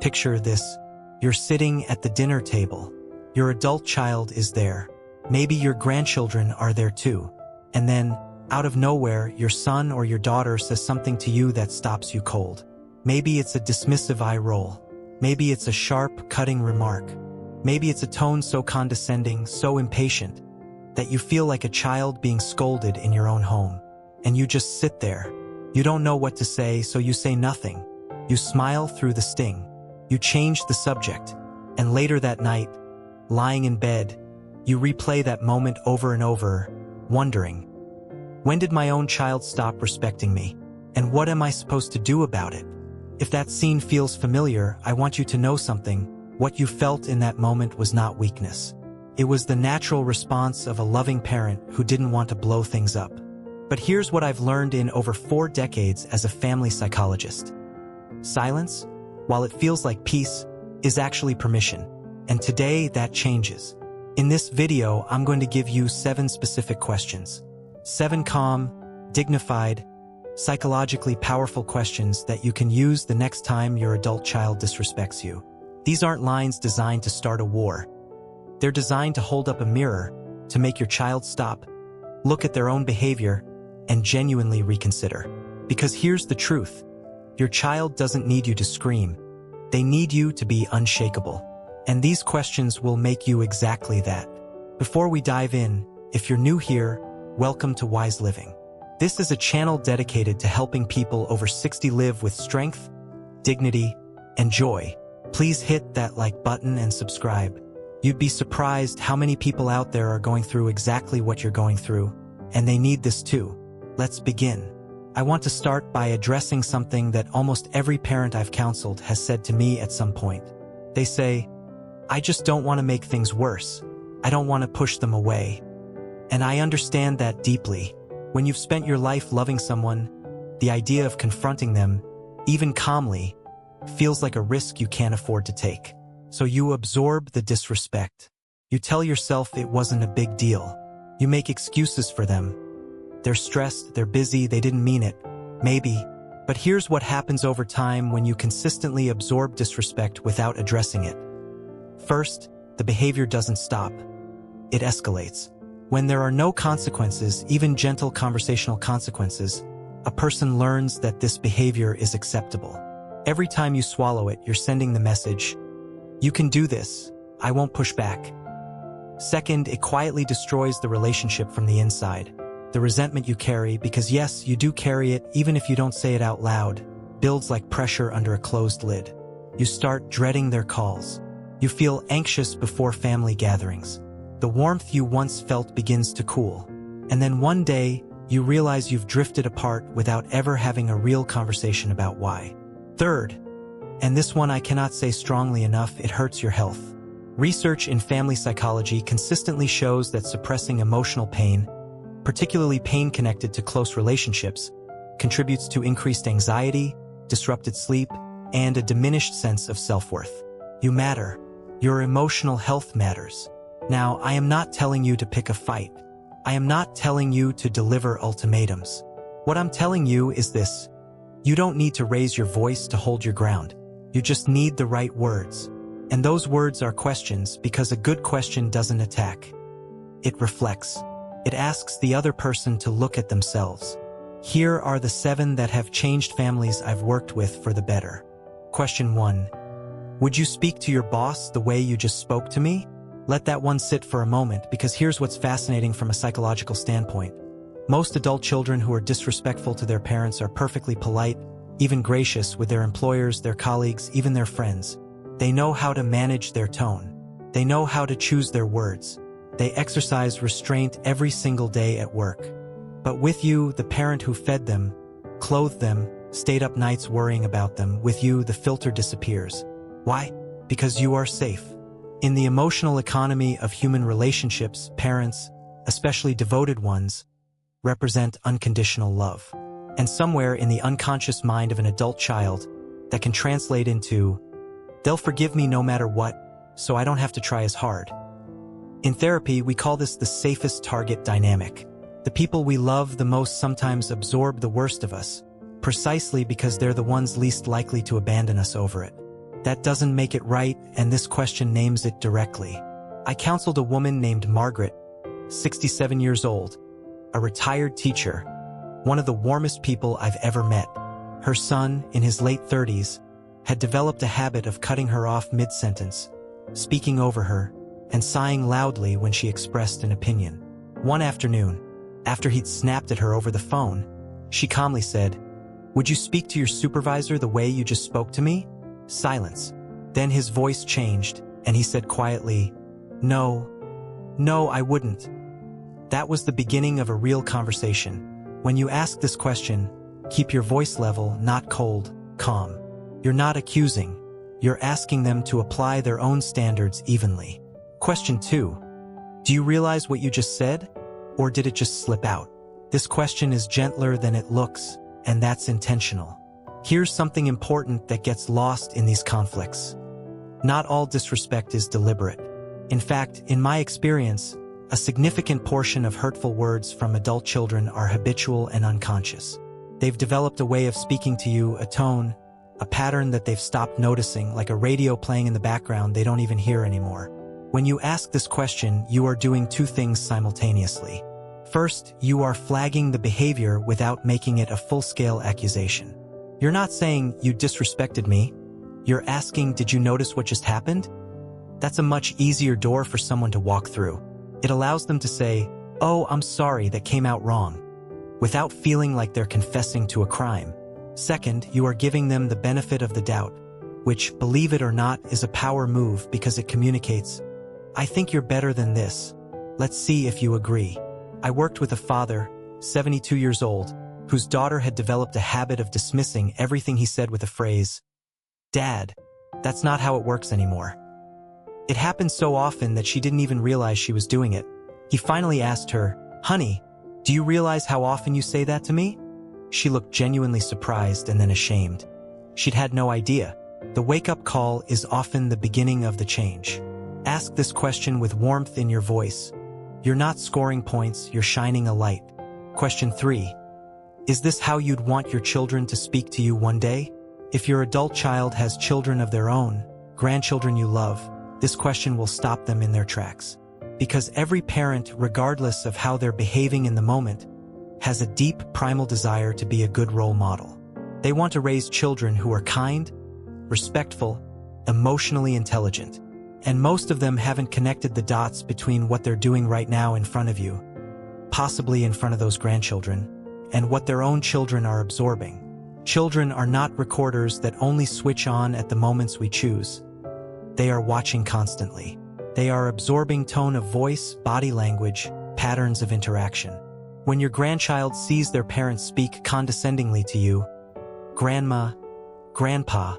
Picture this. You're sitting at the dinner table. Your adult child is there. Maybe your grandchildren are there too. And then, out of nowhere, your son or your daughter says something to you that stops you cold. Maybe it's a dismissive eye roll. Maybe it's a sharp, cutting remark. Maybe it's a tone so condescending, so impatient, that you feel like a child being scolded in your own home. And you just sit there. You don't know what to say, so you say nothing. You smile through the sting. You change the subject. And later that night, lying in bed, you replay that moment over and over, wondering, when did my own child stop respecting me? And what am I supposed to do about it? If that scene feels familiar, I want you to know something. What you felt in that moment was not weakness. It was the natural response of a loving parent who didn't want to blow things up. But here's what I've learned in over 4 decades as a family psychologist. Silence, while it feels like peace, is actually permission. And today that changes. In this video, I'm going to give you 7 specific questions. 7 calm, dignified, psychologically powerful questions that you can use the next time your adult child disrespects you. These aren't lines designed to start a war. They're designed to hold up a mirror, to make your child stop, look at their own behavior, and genuinely reconsider. Because here's the truth. Your child doesn't need you to scream. They need you to be unshakable. And these questions will make you exactly that. Before we dive in, if you're new here, welcome to Wise Living. This is a channel dedicated to helping people over 60 live with strength, dignity, and joy. Please hit that like button and subscribe. You'd be surprised how many people out there are going through exactly what you're going through, and they need this too. Let's begin. I want to start by addressing something that almost every parent I've counseled has said to me at some point. They say, I just don't want to make things worse. I don't want to push them away. And I understand that deeply. When you've spent your life loving someone, the idea of confronting them, even calmly, feels like a risk you can't afford to take. So you absorb the disrespect. You tell yourself it wasn't a big deal. You make excuses for them. They're stressed, they're busy, they didn't mean it. Maybe. But here's what happens over time when you consistently absorb disrespect without addressing it. First, the behavior doesn't stop. It escalates. When there are no consequences, even gentle conversational consequences, a person learns that this behavior is acceptable. Every time you swallow it, you're sending the message, you can do this, I won't push back. Second, it quietly destroys the relationship from the inside. The resentment you carry, because yes, you do carry it even if you don't say it out loud, builds like pressure under a closed lid. You start dreading their calls. You feel anxious before family gatherings. The warmth you once felt begins to cool. And then one day, you realize you've drifted apart without ever having a real conversation about why. Third, and this one I cannot say strongly enough, it hurts your health. Research in family psychology consistently shows that suppressing emotional pain, particularly pain connected to close relationships, contributes to increased anxiety, disrupted sleep, and a diminished sense of self-worth. You matter. Your emotional health matters. Now, I am not telling you to pick a fight. I am not telling you to deliver ultimatums. What I'm telling you is this. You don't need to raise your voice to hold your ground. You just need the right words. And those words are questions, because a good question doesn't attack. It reflects. It asks the other person to look at themselves. Here are the 7 that have changed families I've worked with for the better. Question 1. Would you speak to your boss the way you just spoke to me? Let that one sit for a moment, because here's what's fascinating from a psychological standpoint. Most adult children who are disrespectful to their parents are perfectly polite, even gracious with their employers, their colleagues, even their friends. They know how to manage their tone. They know how to choose their words. They exercise restraint every single day at work. But with you, the parent who fed them, clothed them, stayed up nights worrying about them, with you, the filter disappears. Why? Because you are safe. In the emotional economy of human relationships, parents, especially devoted ones, represent unconditional love. And somewhere in the unconscious mind of an adult child, that can translate into, they'll forgive me no matter what, so I don't have to try as hard. In therapy, we call this the safest target dynamic. The people we love the most sometimes absorb the worst of us, precisely because they're the ones least likely to abandon us over it. That doesn't make it right, and this question names it directly. I counseled a woman named Margaret, 67 years old, a retired teacher, one of the warmest people I've ever met. Her son, in his late 30s, had developed a habit of cutting her off mid-sentence, speaking over her, and sighing loudly when she expressed an opinion. One afternoon, after he'd snapped at her over the phone, she calmly said, "Would you speak to your supervisor the way you just spoke to me?" Silence. Then his voice changed, and he said quietly, No, I wouldn't." That was the beginning of a real conversation. When you ask this question, keep your voice level not cold, calm. You're not accusing. You're asking them to apply their own standards evenly. Question 2. Do you realize what you just said? Or did it just slip out? This question is gentler than it looks, and that's intentional. Here's something important that gets lost in these conflicts. Not all disrespect is deliberate. In fact, in my experience, a significant portion of hurtful words from adult children are habitual and unconscious. They've developed a way of speaking to you, a tone, a pattern that they've stopped noticing, like a radio playing in the background they don't even hear anymore. When you ask this question, you are doing two things simultaneously. First, you are flagging the behavior without making it a full-scale accusation. You're not saying, "You disrespected me." You're asking, "Did you notice what just happened?" That's a much easier door for someone to walk through. It allows them to say, "Oh, I'm sorry, that came out wrong," without feeling like they're confessing to a crime. Second, you are giving them the benefit of the doubt, which, believe it or not, is a power move because it communicates, "I think you're better than this. Let's see if you agree." I worked with a father, 72 years old, whose daughter had developed a habit of dismissing everything he said with the phrase, "Dad, that's not how it works anymore." It happened so often that she didn't even realize she was doing it. He finally asked her, "Honey, do you realize how often you say that to me?" She looked genuinely surprised and then ashamed. She'd had no idea. The wake-up call is often the beginning of the change. Ask this question with warmth in your voice. You're not scoring points, you're shining a light. Question 3. Is this how you'd want your children to speak to you one day? If your adult child has children of their own, grandchildren you love, this question will stop them in their tracks. Because every parent, regardless of how they're behaving in the moment, has a deep primal desire to be a good role model. They want to raise children who are kind, respectful, emotionally intelligent. And most of them haven't connected the dots between what they're doing right now in front of you, possibly in front of those grandchildren, and what their own children are absorbing. Children are not recorders that only switch on at the moments we choose. They are watching constantly. They are absorbing tone of voice, body language, patterns of interaction. When your grandchild sees their parents speak condescendingly to you, grandma, grandpa,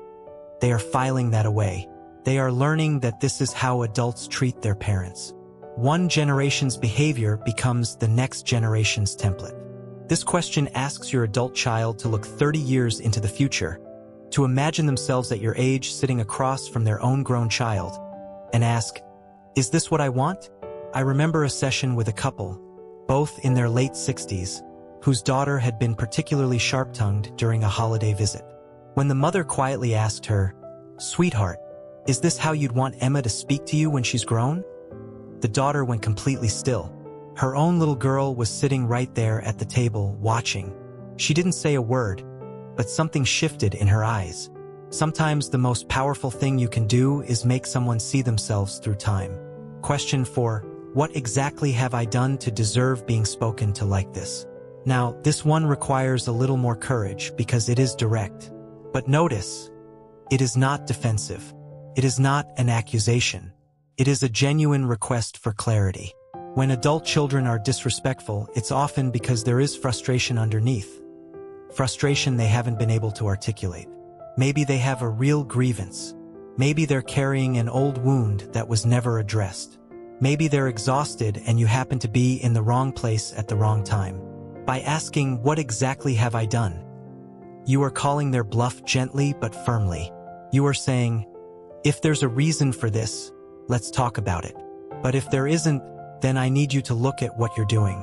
they are filing that away. They are learning that this is how adults treat their parents. One generation's behavior becomes the next generation's template. This question asks your adult child to look 30 years into the future, to imagine themselves at your age sitting across from their own grown child, and ask, "Is this what I want?" I remember a session with a couple, both in their late 60s, whose daughter had been particularly sharp-tongued during a holiday visit. When the mother quietly asked her, "Sweetheart, is this how you'd want Emma to speak to you when she's grown?" The daughter went completely still. Her own little girl was sitting right there at the table, watching. She didn't say a word, but something shifted in her eyes. Sometimes the most powerful thing you can do is make someone see themselves through time. Question 4. What exactly have I done to deserve being spoken to like this? Now, this one requires a little more courage because it is direct. But notice, it is not defensive. It is not an accusation. It is a genuine request for clarity. When adult children are disrespectful, it's often because there is frustration underneath. Frustration they haven't been able to articulate. Maybe they have a real grievance. Maybe they're carrying an old wound that was never addressed. Maybe they're exhausted and you happen to be in the wrong place at the wrong time. By asking, "What exactly have I done?" you are calling their bluff gently but firmly. You are saying, "If there's a reason for this, let's talk about it. But if there isn't, then I need you to look at what you're doing."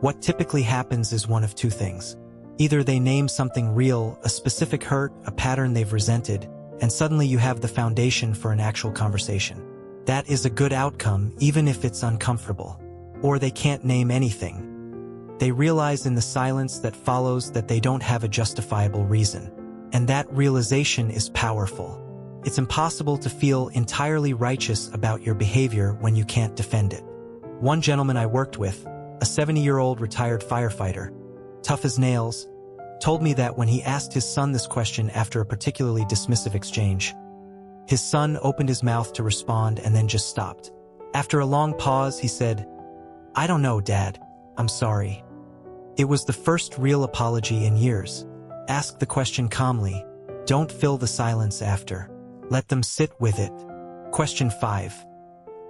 What typically happens is one of two things. Either they name something real, a specific hurt, a pattern they've resented, and suddenly you have the foundation for an actual conversation. That is a good outcome, even if it's uncomfortable. Or they can't name anything. They realize in the silence that follows that they don't have a justifiable reason. And that realization is powerful. It's impossible to feel entirely righteous about your behavior when you can't defend it. One gentleman I worked with, a 70-year-old retired firefighter, tough as nails, told me that when he asked his son this question after a particularly dismissive exchange, his son opened his mouth to respond and then just stopped. After a long pause, he said, "I don't know, Dad. I'm sorry." It was the first real apology in years. Ask the question calmly. Don't fill the silence after. Let them sit with it. Question 5.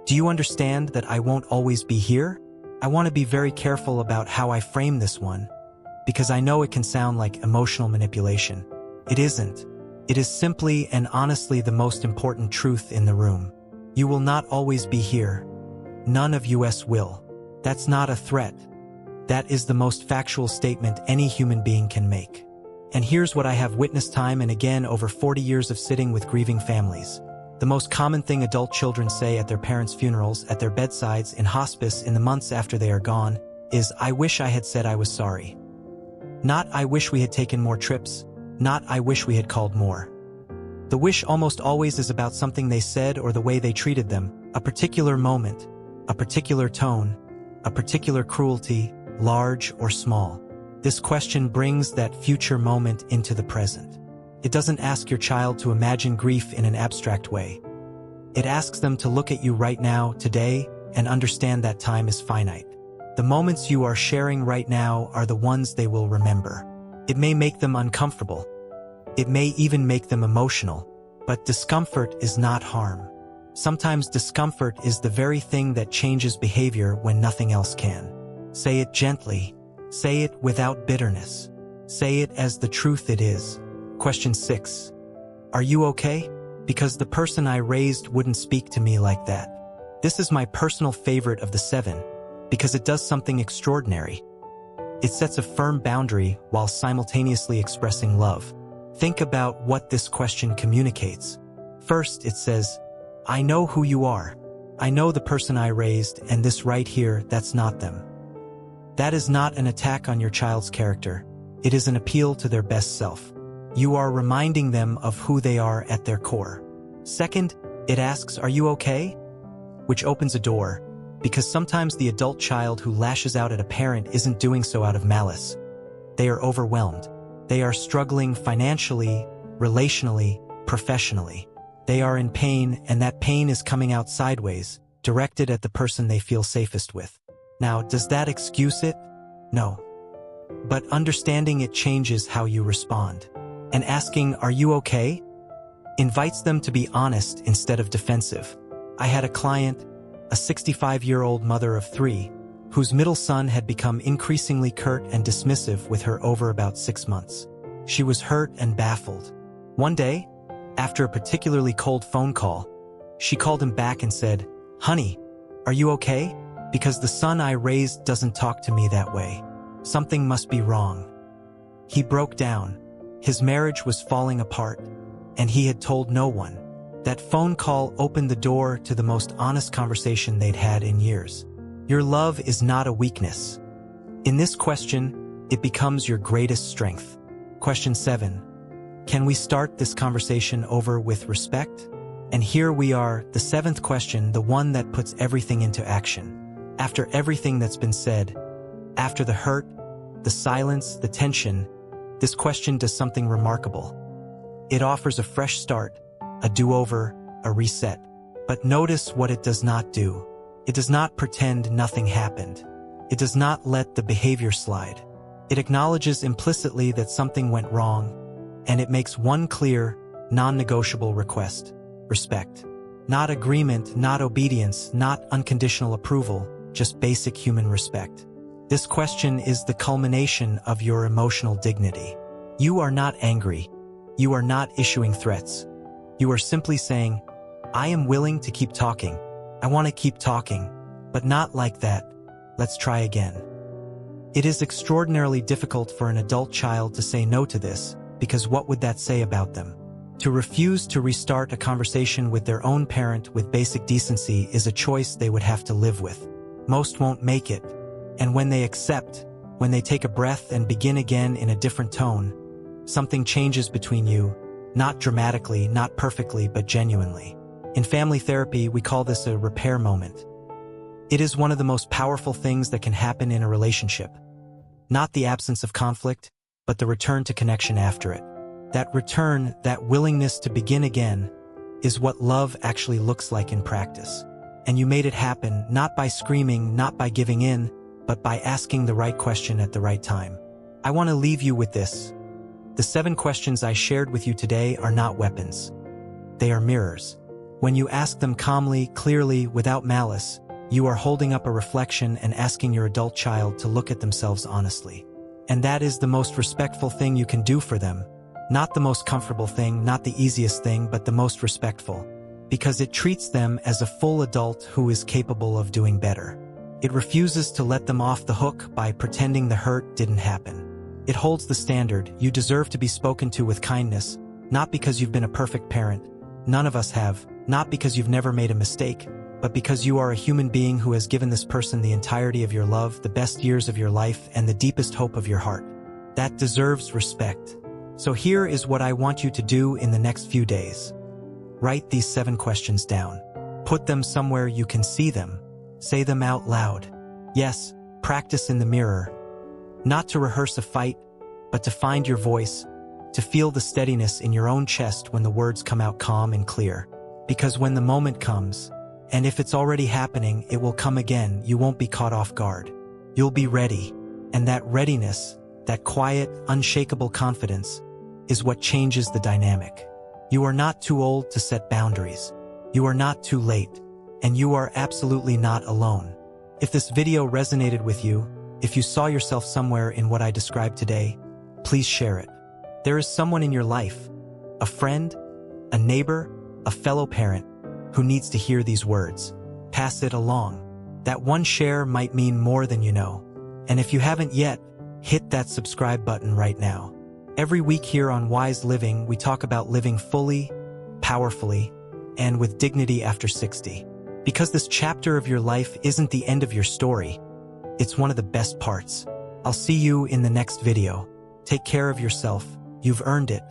Do you understand that I won't always be here? I want to be very careful about how I frame this one, because I know it can sound like emotional manipulation. It isn't. It is simply and honestly the most important truth in the room. You will not always be here. None of us will. That's not a threat. That is the most factual statement any human being can make. And here's what I have witnessed time and again over 40 years of sitting with grieving families. The most common thing adult children say at their parents' funerals, at their bedsides, in hospice, in the months after they are gone, is, "I wish I had said I was sorry." Not, "I wish we had taken more trips." Not, "I wish we had called more." The wish almost always is about something they said or the way they treated them, a particular moment, a particular tone, a particular cruelty, large or small. This question brings that future moment into the present. It doesn't ask your child to imagine grief in an abstract way. It asks them to look at you right now, today, and understand that time is finite. The moments you are sharing right now are the ones they will remember. It may make them uncomfortable. It may even make them emotional. But discomfort is not harm. Sometimes discomfort is the very thing that changes behavior when nothing else can. Say it gently. Say it without bitterness. Say it as the truth it is. Question 6. Are you okay? Because the person I raised wouldn't speak to me like that. This is my personal favorite of the 7, because it does something extraordinary. It sets a firm boundary while simultaneously expressing love. Think about what this question communicates. First, it says, I know who you are. I know the person I raised, and this right here, that's not them. That is not an attack on your child's character. It is an appeal to their best self. You are reminding them of who they are at their core. Second, it asks, are you okay? Which opens a door, because sometimes the adult child who lashes out at a parent isn't doing so out of malice. They are overwhelmed. They are struggling financially, relationally, professionally. They are in pain, and that pain is coming out sideways, directed at the person they feel safest with. Now, does that excuse it? No. But understanding it changes how you respond. And asking, are you okay? Invites them to be honest instead of defensive. I had a client, a 65-year-old mother of 3, whose middle son had become increasingly curt and dismissive with her over about 6 months. She was hurt and baffled. One day, after a particularly cold phone call, she called him back and said, honey, are you okay? Because the son I raised doesn't talk to me that way. Something must be wrong. He broke down. His marriage was falling apart, and he had told no one. That phone call opened the door to the most honest conversation they'd had in years. Your love is not a weakness. In this question, it becomes your greatest strength. Question 7. Can we start this conversation over with respect? And here we are, the 7th question, the one that puts everything into action. After everything that's been said, after the hurt, the silence, the tension, this question does something remarkable. It offers a fresh start, a do-over, a reset. But notice what it does not do. It does not pretend nothing happened. It does not let the behavior slide. It acknowledges implicitly that something went wrong, and it makes one clear, non-negotiable request: respect. Not agreement, not obedience, not unconditional approval, just basic human respect. This question is the culmination of your emotional dignity. You are not angry. You are not issuing threats. You are simply saying, I am willing to keep talking. I want to keep talking, but not like that. Let's try again. It is extraordinarily difficult for an adult child to say no to this, because what would that say about them? To refuse to restart a conversation with their own parent with basic decency is a choice they would have to live with. Most won't make it, and when they accept, when they take a breath and begin again in a different tone, something changes between you, not dramatically, not perfectly, but genuinely. In family therapy, we call this a repair moment. It is one of the most powerful things that can happen in a relationship. Not the absence of conflict, but the return to connection after it. That return, that willingness to begin again, is what love actually looks like in practice. And you made it happen, not by screaming, not by giving in, but by asking the right question at the right time. I want to leave you with this. The 7 questions I shared with you today are not weapons. They are mirrors. When you ask them calmly, clearly, without malice, you are holding up a reflection and asking your adult child to look at themselves honestly. And that is the most respectful thing you can do for them. Not the most comfortable thing, not the easiest thing, but the most respectful. Because it treats them as a full adult who is capable of doing better. It refuses to let them off the hook by pretending the hurt didn't happen. It holds the standard. You deserve to be spoken to with kindness, not because you've been a perfect parent. None of us have. Not because you've never made a mistake, but because you are a human being who has given this person the entirety of your love, the best years of your life, and the deepest hope of your heart. That deserves respect. So here is what I want you to do in the next few days. Write these 7 questions down. Put them somewhere you can see them. Say them out loud. Yes, practice in the mirror. Not to rehearse a fight, but to find your voice, to feel the steadiness in your own chest when the words come out calm and clear. Because when the moment comes, and if it's already happening, it will come again, you won't be caught off guard. You'll be ready. And that readiness, that quiet, unshakable confidence, is what changes the dynamic. You are not too old to set boundaries. You are not too late. And you are absolutely not alone. If this video resonated with you, if you saw yourself somewhere in what I described today, please share it. There is someone in your life, a friend, a neighbor, a fellow parent, who needs to hear these words. Pass it along. That one share might mean more than you know. And if you haven't yet, hit that subscribe button right now. Every week here on Wise Living, we talk about living fully, powerfully, and with dignity after 60. Because this chapter of your life isn't the end of your story. It's one of the best parts. I'll see you in the next video. Take care of yourself. You've earned it.